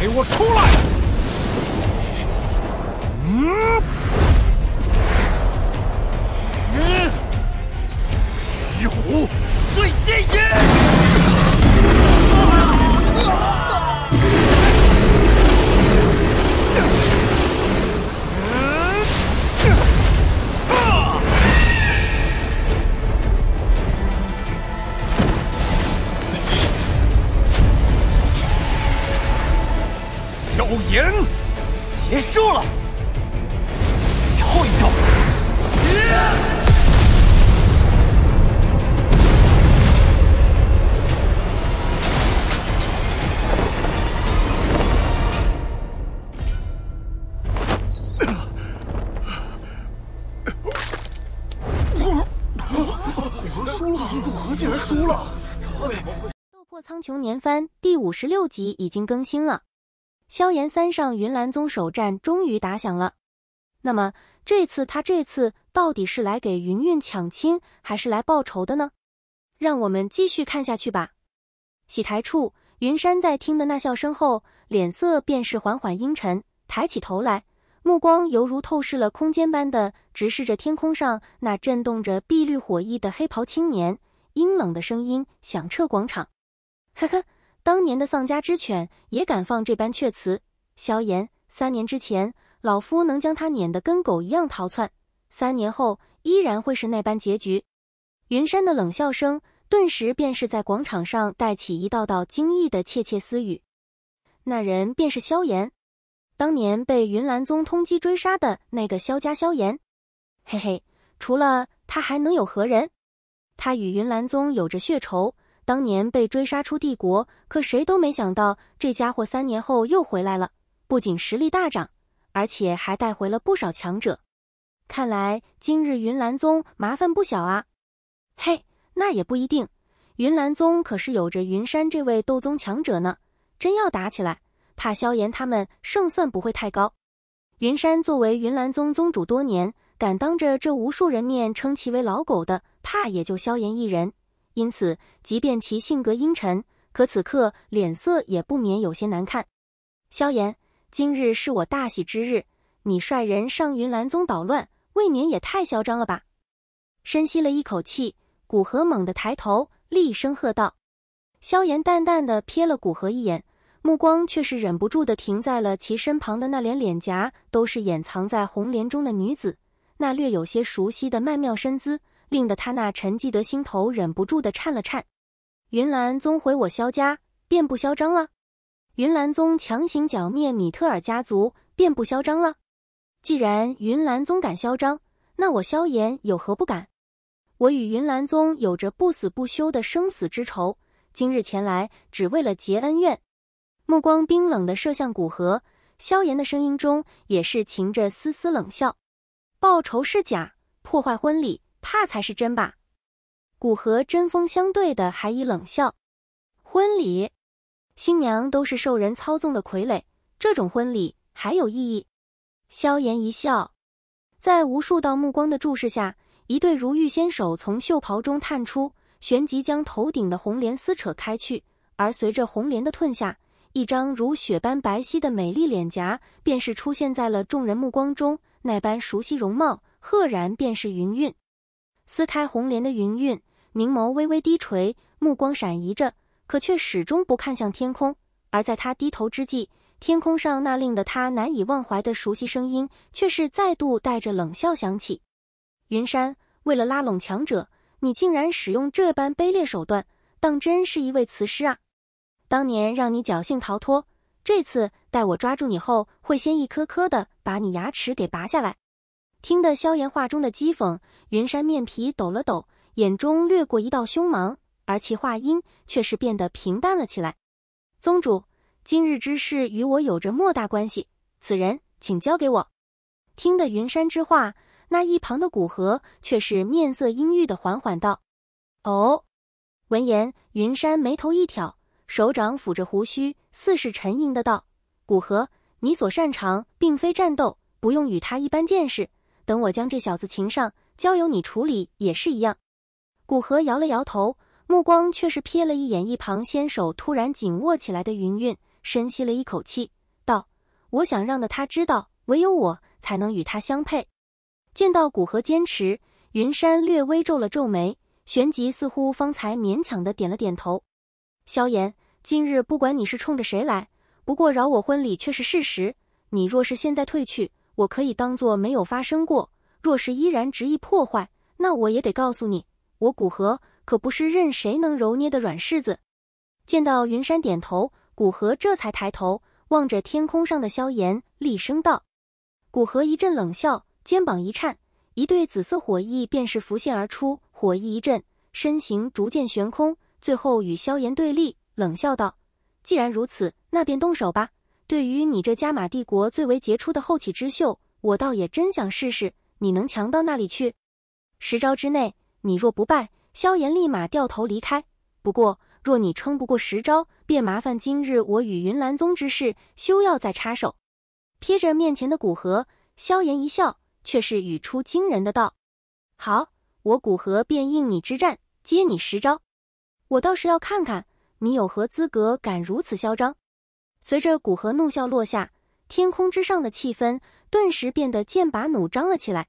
给我出来！石虎碎剑也！萧炎，结束了，最后一招。古河竟然输了！怎么会？斗破苍穹年番第56集已经更新了，萧炎3上云岚宗首战终于打响了。那么他这次到底是来给云韵抢亲，还是来报仇的呢？让我们继续看下去吧。洗台处，云山在听的那笑声后，脸色便是缓缓阴沉，抬起头来，目光犹如透视了空间般的直视着天空上那震动着碧绿火翼的黑袍青年，阴冷的声音响彻广场。呵呵，当年的丧家之犬也敢放这般阙词。萧炎，3年之前，老夫能将他撵得跟狗一样逃窜，3年后依然会是那般结局。云山的冷笑声顿时便是在广场上带起一道道惊异的窃窃私语。那人便是萧炎，当年被云岚宗通缉追杀的那个萧家萧炎。嘿嘿，除了他还能有何人？他与云岚宗有着血仇，当年被追杀出帝国，可谁都没想到这家伙3年后又回来了，不仅实力大涨，而且还带回了不少强者。看来今日云岚宗麻烦不小啊。嘿，那也不一定，云岚宗可是有着云山这位斗宗强者呢，真要打起来，怕萧炎他们胜算不会太高。云山作为云岚宗宗主多年，敢当着这无数人面称其为老狗的，怕也就萧炎一人。因此即便其性格阴沉，可此刻脸色也不免有些难看。萧炎，今日是我大喜之日，你率人上云岚宗捣乱，未免也太嚣张了吧。深吸了一口气，古河猛地抬头，厉声喝道。萧炎淡淡地瞥了古河一眼，目光却是忍不住地停在了其身旁的那脸颊都是掩藏在红莲中的女子，那略有些熟悉的曼妙身姿，令得他那沉寂的心头忍不住地颤了颤。云岚宗毁我萧家，便不嚣张了？云岚宗强行剿灭米特尔家族，便不嚣张了？既然云岚宗敢嚣张，那我萧炎有何不敢？我与云岚宗有着不死不休的生死之仇，今日前来只为了结恩怨。目光冰冷地射向古河，萧炎的声音中也是噙着丝丝冷笑。报仇是假，破坏婚礼怕才是真吧？古河针锋相对的还以冷笑。婚礼？新娘都是受人操纵的傀儡，这种婚礼还有意义？萧炎一笑，在无数道目光的注视下，一对如玉纤手从袖袍中探出，旋即将头顶的红莲撕扯开去，而随着红莲的褪下，一张如雪般白皙的美丽脸颊便是出现在了众人目光中，那般熟悉容貌，赫然便是云韵。撕开红莲的云韵，明眸微微低垂，目光闪移着，可却始终不看向天空。而在他低头之际，天空上那令得他难以忘怀的熟悉声音却是再度带着冷笑响起。云山，为了拉拢强者，你竟然使用这般卑劣手段，当真是一位雌狮啊！当年让你侥幸逃脱，这次待我抓住你后，会先一颗颗的把你牙齿给拔下来。听得萧炎话中的讥讽，云山面皮抖了抖，眼中掠过一道凶芒，而其话音却是变得平淡了起来。宗主，今日之事与我有着莫大关系，此人请交给我。听得云山之话，那一旁的古河却是面色阴郁的缓缓道：哦。闻言，云山眉头一挑，手掌抚着胡须，似是沉吟的道：古河，你所擅长并非战斗，不用与他一般见识，等我将这小子擒上，交由你处理也是一样。古河摇了摇头，目光却是瞥了一眼一旁纤手突然紧握起来的云韵，深吸了一口气，道：“我想让的他知道，唯有我才能与他相配。”见到古河坚持，云山略微皱了皱眉，旋即似乎方才勉强的点了点头。萧炎，今日不管你是冲着谁来，不过扰我婚礼却是事实。你若是现在退去，我可以当作没有发生过；若是依然执意破坏，那我也得告诉你，我古河可不是任谁能揉捏的软柿子。见到云山点头，古河这才抬头望着天空上的萧炎，厉声道。古河一阵冷笑，肩膀一颤，一对紫色火翼便是浮现而出，火翼一阵，身形逐渐悬空，最后与萧炎对立，冷笑道：“既然如此，那便动手吧。对于你这加玛帝国最为杰出的后起之秀，我倒也真想试试，你能强到那里去？10招之内，你若不败，萧炎立马掉头离开。不过，若你撑不过10招，便麻烦今日我与云岚宗之事，休要再插手。”瞥着面前的古河，萧炎一笑，却是语出惊人的道：“好，我古河便应你之战，接你10招。我倒是要看看你有何资格敢如此嚣张。”随着古河怒笑落下，天空之上的气氛顿时变得剑拔弩张了起来。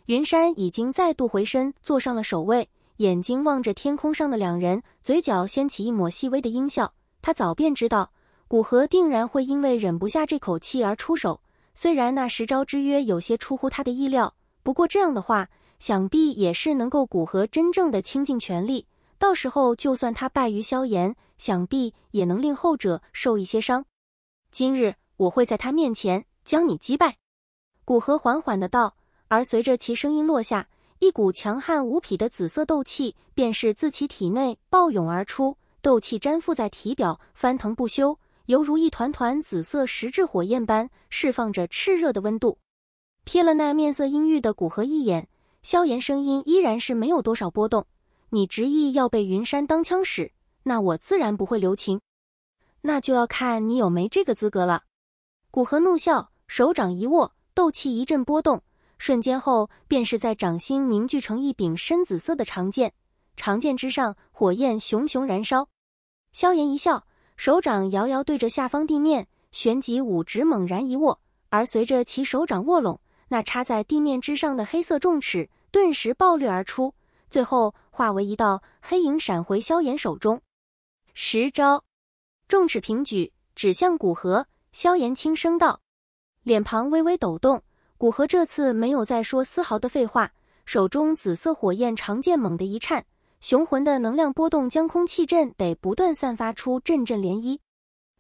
云山已经再度回身坐上了首位，眼睛望着天空上的两人，嘴角掀起一抹细微的阴笑。他早便知道古河定然会因为忍不下这口气而出手，虽然那10招之约有些出乎他的意料，不过这样的话，想必也是能够古河真正的倾尽全力，到时候就算他败于萧炎，想必也能令后者受一些伤。今日我会在他面前将你击败。古河缓缓的道，而随着其声音落下，一股强悍无匹的紫色斗气便是自其体内暴涌而出，斗气粘附在体表，翻腾不休，犹如一团团紫色实质火焰般，释放着炽热的温度。瞥了那面色阴郁的古河一眼，萧炎声音依然是没有多少波动：“你执意要被云山当枪使，那我自然不会留情。那就要看你有没这个资格了。”古河怒笑，手掌一握，斗气一阵波动，瞬间后便是在掌心凝聚成一柄深紫色的长剑，长剑之上火焰熊熊燃烧。萧炎一笑，手掌遥遥对着下方地面，旋即五指猛然一握，而随着其手掌握拢，那插在地面之上的黑色重尺顿时爆掠而出，最后化为一道黑影闪回萧炎手中。10招。重尺平举，指向古河，萧炎轻声道。脸庞微微抖动，古河这次没有再说丝毫的废话，手中紫色火焰长剑猛地一颤，雄浑的能量波动将空气阵得不断散发出阵阵涟漪。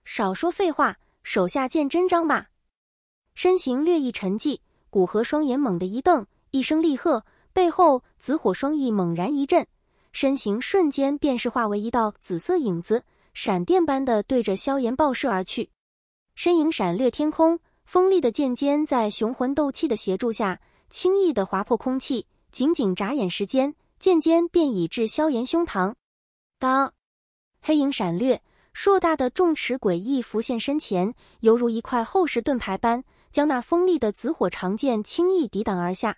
少说废话，手下见真章吧。身形略一沉寂，古河双眼猛地一瞪，一声厉喝，背后紫火双翼猛然一震，身形瞬间便是化为一道紫色影子，闪电般的对着萧炎爆射而去。身影闪掠天空，锋利的剑尖在雄浑斗气的协助下，轻易地划破空气，仅仅眨眼时间，剑尖便已至萧炎胸膛。当，黑影闪掠，硕大的重尺诡异浮现身前，犹如一块厚实盾牌般，将那锋利的紫火长剑轻易抵挡而下。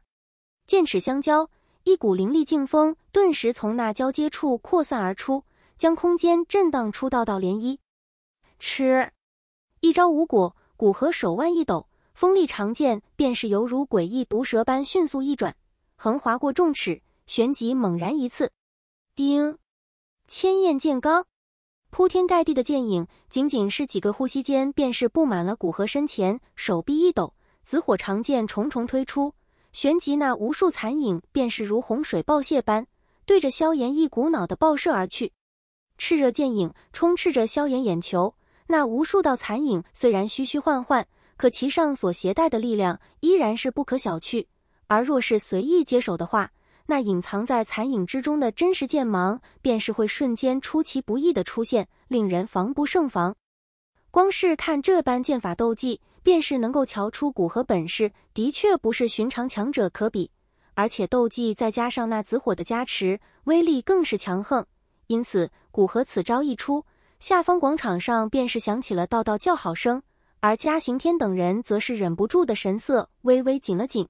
剑齿相交，一股凌厉劲风顿时从那交接处扩散而出，将空间震荡出道道涟漪。吃！一招无果，古河手腕一抖，锋利长剑便是犹如诡异毒蛇般迅速一转，横划过重尺，旋即猛然一刺。叮！千焰剑罡，铺天盖地的剑影，仅仅是几个呼吸间，便是布满了古河身前。手臂一抖，紫火长剑重重推出，旋即那无数残影便是如洪水暴泻般，对着萧炎一股脑的爆射而去。炽热剑影充斥着萧炎眼球，那无数道残影虽然虚虚幻幻，可其上所携带的力量依然是不可小觑，而若是随意接手的话，那隐藏在残影之中的真实剑芒便是会瞬间出其不意的出现，令人防不胜防。光是看这般剑法斗技，便是能够瞧出古河本事的确不是寻常强者可比，而且斗技再加上那紫火的加持，威力更是强横。因此古河此招一出，下方广场上便是响起了道道叫好声，而嘉刑天等人则是忍不住的神色微微紧了紧。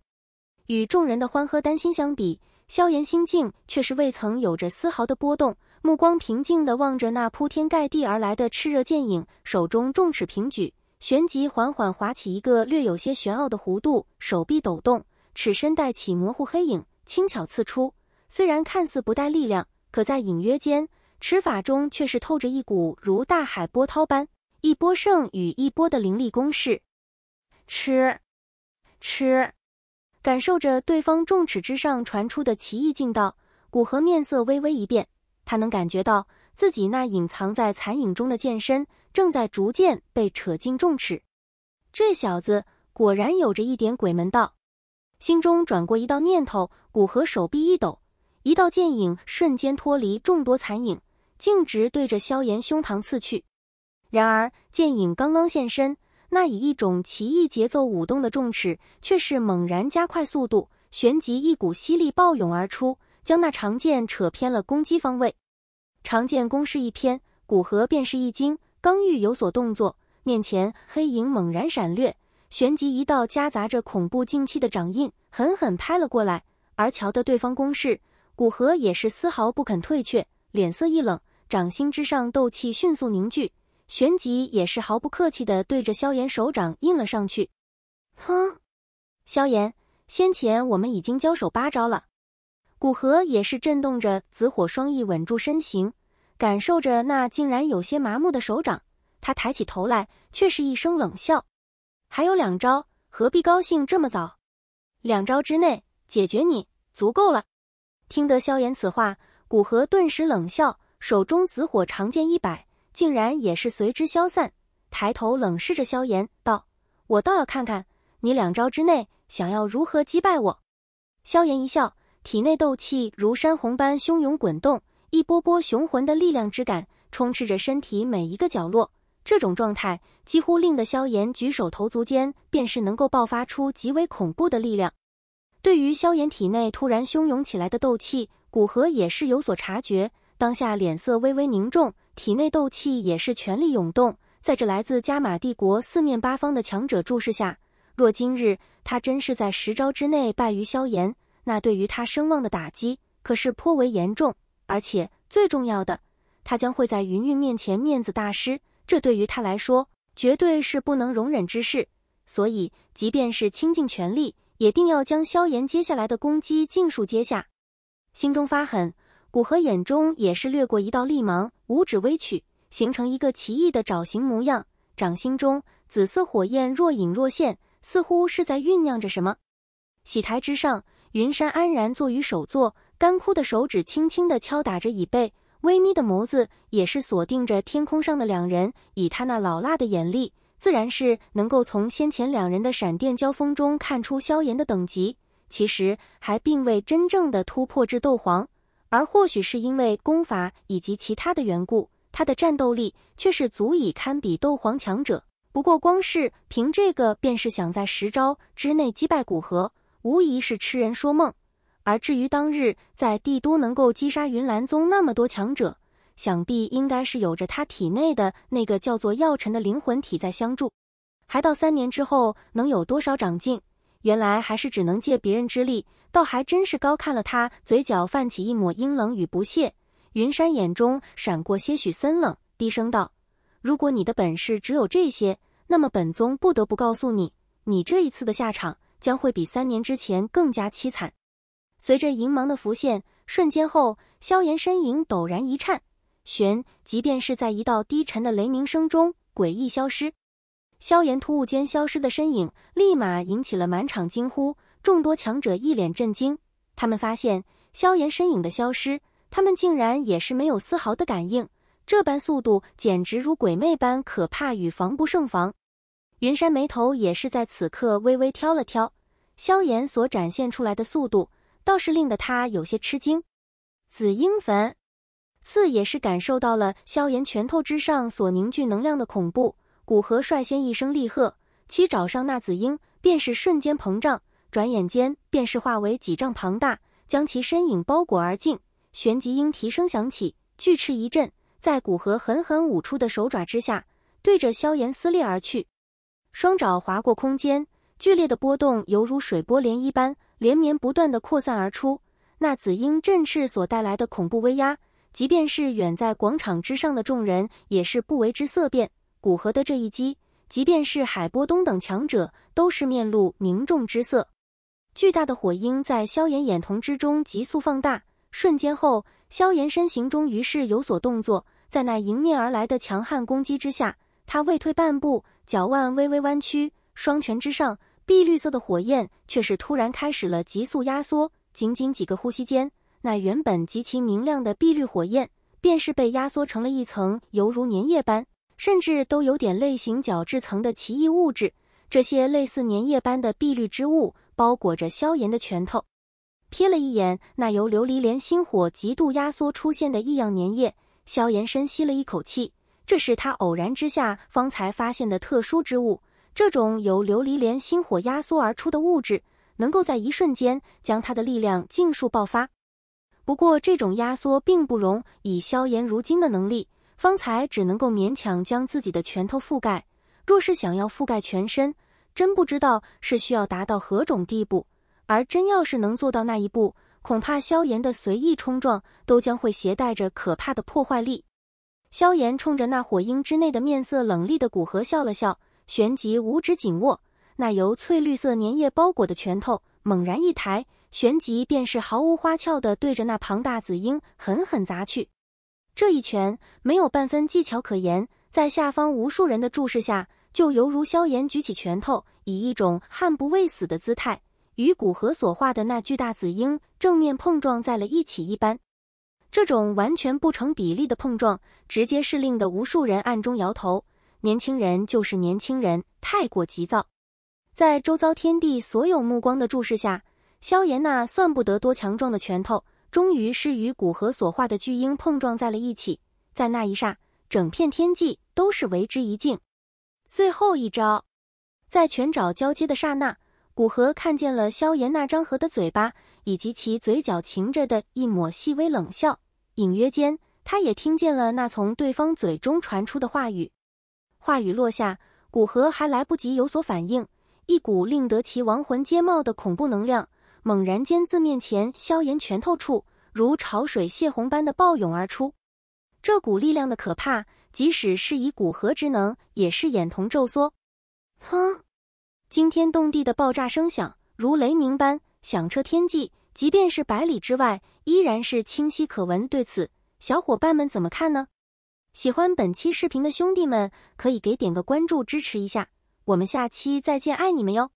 与众人的欢喝担心相比，萧炎心境却是未曾有着丝毫的波动，目光平静地望着那铺天盖地而来的炽热剑影，手中重尺平举，旋即缓缓划起一个略有些玄奥的弧度，手臂抖动，尺身带起模糊黑影，轻巧刺出。虽然看似不带力量，可在隐约间，尺法中却是透着一股如大海波涛般一波胜与一波的凌厉攻势。吃，感受着对方重尺之上传出的奇异劲道，古河面色微微一变，他能感觉到自己那隐藏在残影中的剑身正在逐渐被扯进重尺。这小子果然有着一点鬼门道。心中转过一道念头，古河手臂一抖，一道剑影瞬间脱离众多残影，径直对着萧炎胸膛刺去。然而剑影刚刚现身，那以一种奇异节奏舞动的重尺却是猛然加快速度，旋即一股吸力暴涌而出，将那长剑扯偏了攻击方位。长剑攻势一偏，古河便是一惊，刚欲有所动作，面前黑影猛然闪掠，旋即一道夹杂着恐怖劲气的掌印狠狠拍了过来。而瞧得对方攻势，古河也是丝毫不肯退却，脸色一冷，掌心之上斗气迅速凝聚，旋即也是毫不客气地对着萧炎手掌印了上去。哼，萧炎，先前我们已经交手8招了。古河也是震动着紫火双翼稳住身形，感受着那竟然有些麻木的手掌，他抬起头来，却是一声冷笑。还有2招，何必高兴这么早？2招之内解决你，足够了。听得萧炎此话，古河顿时冷笑，手中紫火长剑一摆，竟然也是随之消散，抬头冷视着萧炎道：我倒要看看你2招之内想要如何击败我。萧炎一笑，体内斗气如山洪般汹涌滚动，一波波雄浑的力量之感充斥着身体每一个角落。这种状态几乎令得萧炎举手投足间便是能够爆发出极为恐怖的力量。对于萧炎体内突然汹涌起来的斗气，古河也是有所察觉，当下脸色微微凝重，体内斗气也是全力涌动。在这来自加玛帝国四面八方的强者注视下，若今日他真是在10招之内败于萧炎，那对于他声望的打击可是颇为严重，而且最重要的，他将会在云韵面前面子大失，这对于他来说绝对是不能容忍之事。所以即便是倾尽全力，也定要将萧炎接下来的攻击尽数接下。心中发狠，古河眼中也是掠过一道厉芒，五指微曲，形成一个奇异的爪形模样，掌心中紫色火焰若隐若现，似乎是在酝酿着什么。喜台之上，云山安然坐于首座，干枯的手指轻轻地敲打着椅背，微眯的眸子也是锁定着天空上的2人，以他那老辣的眼力，自然是能够从先前2人的闪电交锋中看出萧炎的等级，其实还并未真正的突破至斗皇，而或许是因为功法以及其他的缘故，他的战斗力却是足以堪比斗皇强者。不过光是凭这个便是想在10招之内击败古河，无疑是痴人说梦。而至于当日在帝都能够击杀云岚宗那么多强者，想必应该是有着他体内的那个叫做药尘的灵魂体在相助。还到3年之后能有多少长进，原来还是只能借别人之力，倒还真是高看了他。嘴角泛起一抹阴冷与不屑，云山眼中闪过些许森冷，低声道：如果你的本事只有这些，那么本宗不得不告诉你，你这一次的下场将会比3年之前更加凄惨。随着银芒的浮现，瞬间后，萧炎身影陡然一颤，即便是在一道低沉的雷鸣声中诡异消失。萧炎突兀间消失的身影立马引起了满场惊呼，众多强者一脸震惊，他们发现萧炎身影的消失，他们竟然也是没有丝毫的感应，这般速度简直如鬼魅般可怕与防不胜防。云山眉头也是在此刻微微挑了挑，萧炎所展现出来的速度倒是令得他有些吃惊。紫英粉似也是感受到了萧炎拳头之上所凝聚能量的恐怖，古河率先一声厉喝，其爪上那紫英便是瞬间膨胀，转眼间便是化为几丈庞大，将其身影包裹而尽。旋即鹰啼声响起，巨翅一震，在古河狠狠舞出的手爪之下，对着萧炎撕裂而去。双爪划过空间，剧烈的波动犹如水波涟漪般连绵不断地扩散而出，那紫鹰振翅所带来的恐怖威压即便是远在广场之上的众人，也是不为之色变。古河的这一击，即便是海波东等强者，都是面露凝重之色。巨大的火鹰在萧炎眼瞳之中急速放大，瞬间后，萧炎身形中于是有所动作，在那迎面而来的强悍攻击之下，他未退半步，脚腕微微弯曲，双拳之上，碧绿色的火焰却是突然开始了急速压缩，仅仅几个呼吸间，那原本极其明亮的碧绿火焰，便是被压缩成了一层犹如粘液般，甚至都有点类型角质层的奇异物质。这些类似粘液般的碧绿之物，包裹着萧炎的拳头。瞥了一眼那由琉璃莲心火极度压缩出现的异样粘液，萧炎深吸了一口气，这是他偶然之下方才发现的特殊之物。这种由琉璃莲心火压缩而出的物质，能够在一瞬间将他的力量尽数爆发。不过这种压缩并不容以萧炎如今的能力，方才只能够勉强将自己的拳头覆盖，若是想要覆盖全身，真不知道是需要达到何种地步。而真要是能做到那一步，恐怕萧炎的随意冲撞都将会携带着可怕的破坏力。萧炎冲着那火鹰之内的面色冷厉的古河笑了笑，旋即五指紧握，那由翠绿色粘液包裹的拳头猛然一抬，旋即便是毫无花俏地对着那庞大紫鹰狠狠砸去。这一拳没有半分技巧可言，在下方无数人的注视下，就犹如萧炎举起拳头，以一种悍不畏死的姿态，与古河所化的那巨大紫鹰正面碰撞在了一起一般。这种完全不成比例的碰撞，直接是令得无数人暗中摇头。年轻人就是年轻人，太过急躁。在周遭天地所有目光的注视下，萧炎那算不得多强壮的拳头，终于是与古河所化的巨鹰碰撞在了一起。在那一霎，整片天际都是为之一静。最后一招，在拳爪交接的刹那，古河看见了萧炎那张合的嘴巴，以及其嘴角噙着的一抹细微冷笑。隐约间，他也听见了那从对方嘴中传出的话语。话语落下，古河还来不及有所反应，一股令得其亡魂皆冒的恐怖能量，猛然间自面前萧炎拳头处，如潮水泄洪般的暴涌而出。这股力量的可怕，即使是以古河之能，也是眼瞳骤缩。哼！惊天动地的爆炸声响，如雷鸣般响彻天际，即便是百里之外，依然是清晰可闻。对此，小伙伴们怎么看呢？喜欢本期视频的兄弟们，可以给点个关注支持一下。我们下期再见，爱你们哟！